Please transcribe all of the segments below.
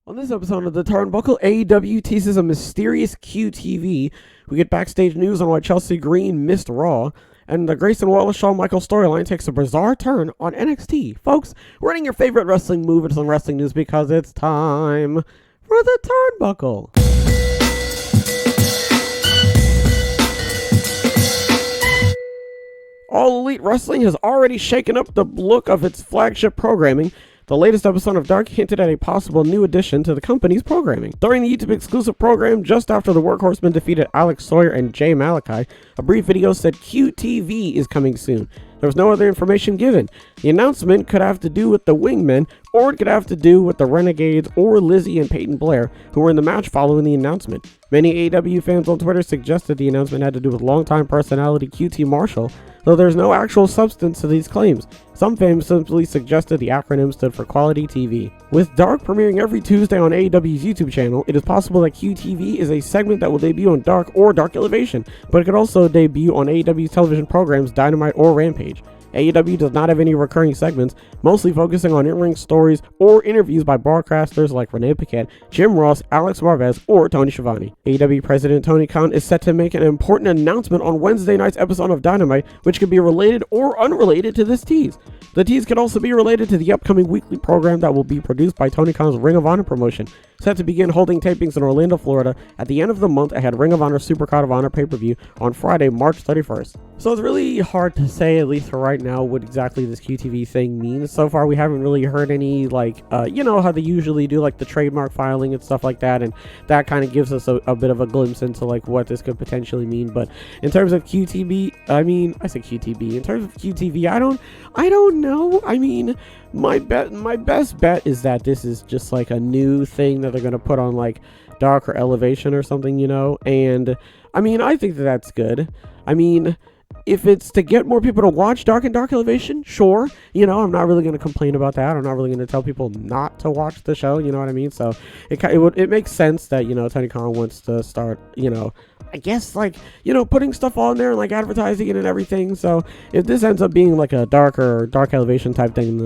On this episode of the Turnbuckle, AEW teases a mysterious QTV. We get backstage news on why Chelsea Green missed Raw, and the Grayson Wallace-Shawn Michaels storyline takes a bizarre turn on NXT. Folks, we're running your favorite wrestling move into some wrestling news because it's time for the Turnbuckle. All Elite Wrestling has already shaken up the look of its flagship programming. The latest episode of Dark hinted at a possible new addition to the company's programming. During the YouTube exclusive program, just after the Workhorsemen defeated Alex Sawyer and Jay Malachi, a brief video said QTV is coming soon. There was no other information given. The announcement could have to do with the Wingmen, or it could have to do with the Renegades or Lizzie and Peyton Blair, who were in the match following the announcement. Many AEW fans on Twitter suggested the announcement had to do with longtime personality QT Marshall, though there's no actual substance to these claims. Some fans simply suggested the acronym stood for Quality TV. With Dark premiering every Tuesday on AEW's YouTube channel, it is possible that QTV is a segment that will debut on Dark or Dark Elevation, but it could also debut on AEW's television programs Dynamite or Rampage. AEW does not have any recurring segments, mostly focusing on in-ring stories or interviews by broadcasters like Renee Paquette, Jim Ross, Alex Marvez, or Tony Schiavone. AEW President Tony Khan is set to make an important announcement on Wednesday night's episode of Dynamite, which could be related or unrelated to this tease. The tease could also be related to the upcoming weekly program that will be produced by Tony Khan's Ring of Honor promotion, set to begin holding tapings in Orlando, Florida at the end of the month ahead Ring of Honor Supercard of Honor pay-per-view on Friday, March 31st. So it's really hard to say, at least for right now, what exactly this QTV thing means. So far, we haven't really heard any, how they usually do, like the trademark filing and stuff like that, and that kind of gives us a bit of a glimpse into, like, what this could potentially mean. But in terms of QTV, in terms of QTV, I don't know. I mean, my best bet is that this is just, like, a new thing that they're going to put on, like, Dark or Elevation or something, and, I mean, I think that that's good. I mean, if it's to get more people to watch Dark and Dark Elevation, sure. I'm not really going to complain about that. I'm not really going to tell people not to watch the show. You know what I mean? So it makes sense that, Tony Khan wants to start, I guess, putting stuff on there and, like, advertising it and everything. So if this ends up being, like, a Dark or Dark Elevation type thing,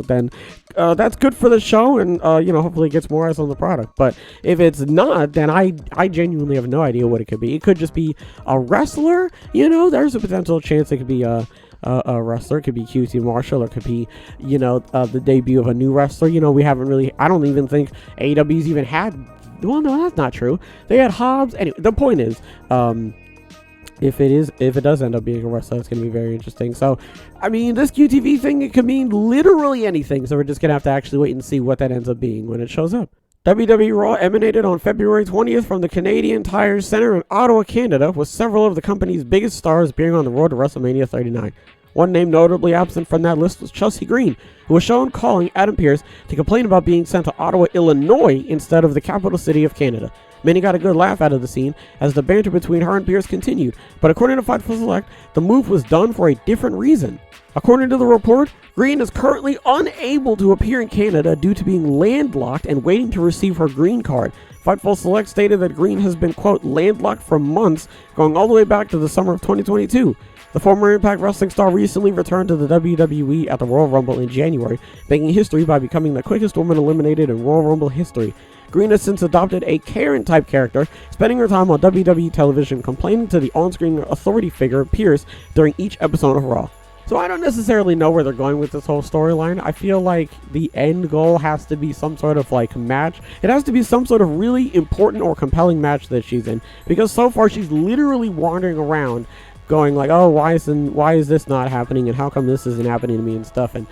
then, that's good for the show and, hopefully it gets more eyes on the product. But if it's not, then I genuinely have no idea what it could be. It could just be a wrestler, there's a potential chance it could be a wrestler. It could be QT Marshall, or it could be, the debut of a new wrestler. I don't even think AEW's even had, well, no, that's not true. They had Hobbs. Anyway, the point is, if it does end up being a wrestler, it's going to be very interesting. So, I mean, this QTV thing, it could mean literally anything. So we're just going to have to actually wait and see what that ends up being when it shows up. WWE Raw emanated on February 20th from the Canadian Tire Center in Ottawa, Canada, with several of the company's biggest stars being on the road to WrestleMania 39. One name notably absent from that list was Chelsea Green, who was shown calling Adam Pearce to complain about being sent to Ottawa, Illinois, instead of the capital city of Canada. Many got a good laugh out of the scene as the banter between her and Pearce continued, but according to Fightful Select, the move was done for a different reason. According to the report, Green is currently unable to appear in Canada due to being landlocked and waiting to receive her green card. Fightful Select stated that Green has been, quote, landlocked for months, going all the way back to the summer of 2022. The former Impact Wrestling star recently returned to the WWE at the Royal Rumble in January, making history by becoming the quickest woman eliminated in Royal Rumble history. Green has since adopted a Karen-type character, spending her time on WWE television complaining to the on-screen authority figure, Pearce, during each episode of Raw. So I don't necessarily know where they're going with this whole storyline. I feel like the end goal has to be some sort of, like, match. It has to be some sort of really important or compelling match that she's in, because so far she's literally wandering around going like, oh, why is this not happening, and how come this isn't happening to me and stuff. And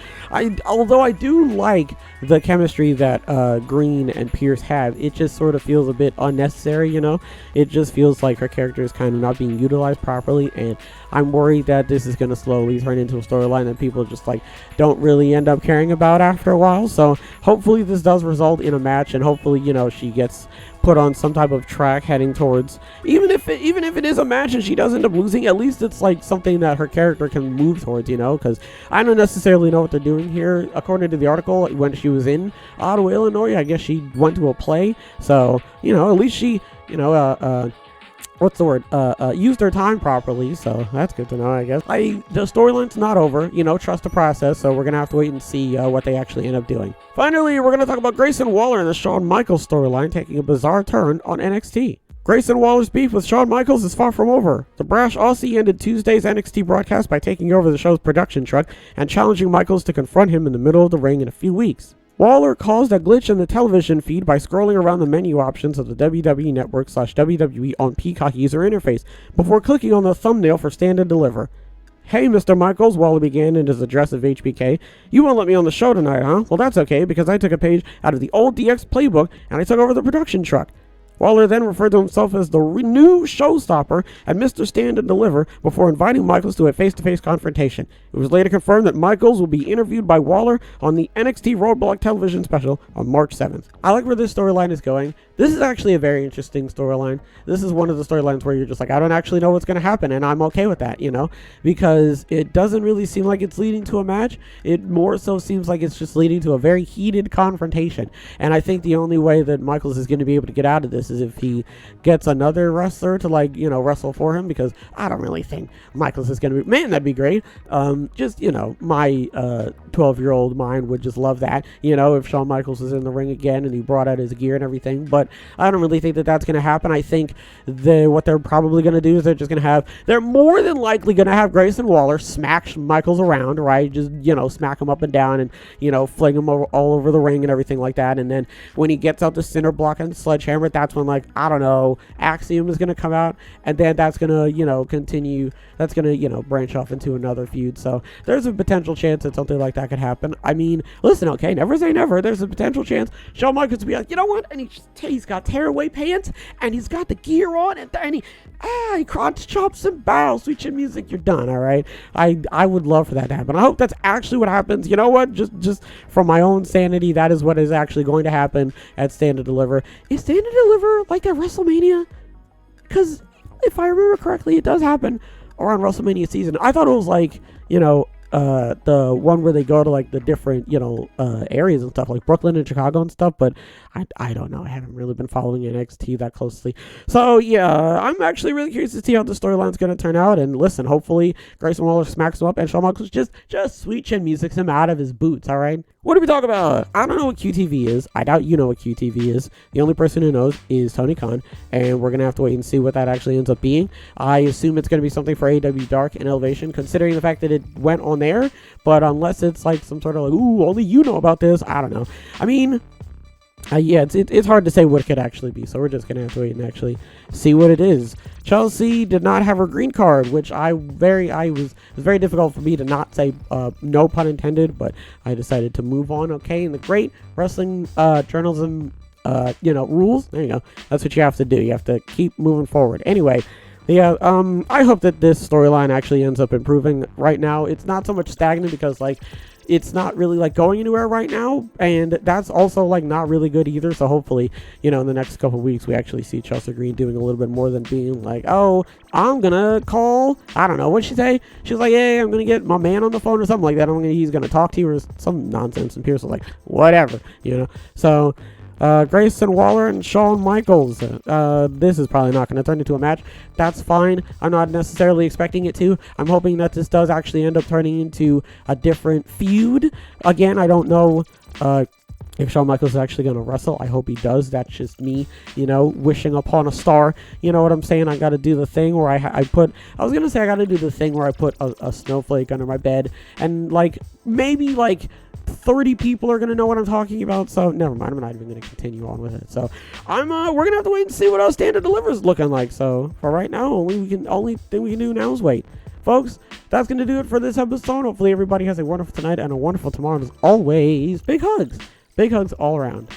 although I do like the chemistry that Green and Pearce have, it just sort of feels a bit unnecessary. It just feels like her character is kind of not being utilized properly, and I'm worried that this is going to slowly turn into a storyline that people just, like, don't really end up caring about after a while. So hopefully this does result in a match, and hopefully she gets put on some type of track heading towards, even if it is a match and she does end up losing, at least it's like something that her character can move towards, because I don't necessarily know what they're doing here. According to the article, when she was in Ottawa, Illinois, I guess she went to a play, so at least she what's the word? Use their time properly. So that's good to know, I guess. The storyline's not over. Trust the process. So we're gonna have to wait and see what they actually end up doing. Finally, we're gonna talk about Grayson Waller and the Shawn Michaels storyline taking a bizarre turn on NXT. Grayson Waller's beef with Shawn Michaels is far from over. The brash Aussie ended Tuesday's NXT broadcast by taking over the show's production truck and challenging Michaels to confront him in the middle of the ring in a few weeks. Waller caused a glitch in the television feed by scrolling around the menu options of the WWE Network/WWE on Peacock user interface before clicking on the thumbnail for Stand and Deliver. "Hey, Mr. Michaels," Waller began in his address of HBK. "You won't let me on the show tonight, huh? Well, that's okay, because I took a page out of the old DX playbook and I took over the production truck." Waller then referred to himself as the new showstopper and Mr. Stand and Deliver before inviting Michaels to a face-to-face confrontation. It was later confirmed that Michaels will be interviewed by Waller on the NXT Roadblock television special on March 7th. I like where this storyline is going. This is actually a very interesting storyline. This is one of the storylines where you're just like, I don't actually know what's going to happen, and I'm okay with that, because it doesn't really seem like it's leading to a match. It more so seems like it's just leading to a very heated confrontation. And I think the only way that Michaels is going to be able to get out of this is if he gets another wrestler to wrestle for him, because I don't really think Michaels is going to be, man, that'd be great. My 12-year-old mind would just love that, if Shawn Michaels is in the ring again and he brought out his gear and everything. But I don't really think that that's going to happen. I think what they're probably going to do is they're more than likely going to have Grayson Waller smack Michaels around, right? Just, smack him up and down and, fling him all over the ring and everything like that. And then when he gets out the center block and sledgehammer, that's when, Axiom is going to come out, and then that's going to, continue. That's going to, branch off into another feud. So there's a potential chance that something like that could happen. I mean, listen, okay, never say never. There's a potential chance Shawn Michaels will be like, you know what? And he's got tearaway pants, and he's got the gear on, and he crotch chops and bows, sweet chin music, you're done, all right? I would love for that to happen. I hope that's actually what happens. You know what? Just from my own sanity, that is what is actually going to happen at Stand and Deliver. Is Stand and Deliver like at WrestleMania? Because if I remember correctly, it does happen around WrestleMania season. I thought it was like, the one where they go to the different, areas and stuff, like Brooklyn and Chicago and stuff, but I don't know. I haven't really been following NXT that closely. So yeah, I'm actually really curious to see how the storyline's going to turn out. And listen, hopefully Grayson Waller smacks him up and Shawn Michaels just sweet chin musics him out of his boots, all right? What do we talk about? I don't know what QTV is. I doubt you know what QTV is. The only person who knows is Tony Khan, and we're going to have to wait and see what that actually ends up being. I assume it's going to be something for AEW Dark and Elevation, considering the fact that it went on there, but unless it's like some sort of ooh, only you know about this, I don't know. I mean, it's hard to say what it could actually be, so we're just gonna have to wait and actually see what it is. Chelsea did not have her green card, which it was very difficult for me to not say no pun intended, but I decided to move on. Okay, and the great wrestling journalism rules, there you go, that's what you have to do. You have to keep moving forward. Anyway, yeah, I hope that this storyline actually ends up improving. Right now it's not so much stagnant, because it's not really going anywhere right now, and that's also not really good either. So hopefully, in the next couple of weeks, we actually see Chelsea Green doing a little bit more than being like, oh, I'm gonna call, I don't know, what'd she say? She's like, hey, I'm gonna get my man on the phone or something like that. He's gonna talk to you or some nonsense, and Pierce was like, whatever, So Grayson Waller and Shawn Michaels. This is probably not going to turn into a match. That's fine. I'm not necessarily expecting it to. I'm hoping that this does actually end up turning into a different feud. Again, I don't know if Shawn Michaels is actually going to wrestle. I hope he does. That's just me, wishing upon a star. You know what I'm saying? I got to do the thing where I got to do the thing where I put a snowflake under my bed, and maybe 30 people are going to know what I'm talking about, so never mind. I'm not even going to continue on with it. So we're going to have to wait and see what our Stand and Deliver is looking like. So for right now, only thing we can do now is wait. Folks, that's going to do it for this episode. Hopefully everybody has a wonderful tonight and a wonderful tomorrow. And as always, big hugs all around.